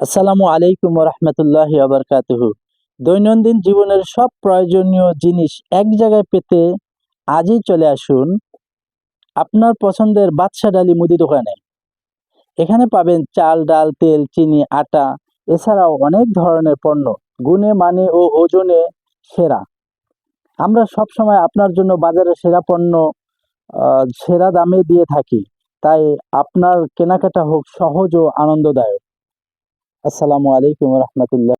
আসসালামু আলাইকুম রহমতুল্লাহি আবরকাতুহু। দৈনন্দিন জীবনের সব প্রয়োজনীয় জিনিস এক জায়গায় পেতে আজই চলে আসুন আপনার পছন্দের বাদশা ডালি মুদি দোকানে। এখানে পাবেন চাল, ডাল, তেল, চিনি, আটা, এছাড়াও অনেক ধরনের পণ্য, গুণে মানে ও ওজনে সেরা। আমরা সব সময় আপনার জন্য বাজারে সেরা পণ্য সেরা দামে দিয়ে থাকি, তাই আপনার কেনাকাটা হোক সহজ ও আনন্দদায়ক। আসসালামু আলাইকুম রহমতুল্লাহ।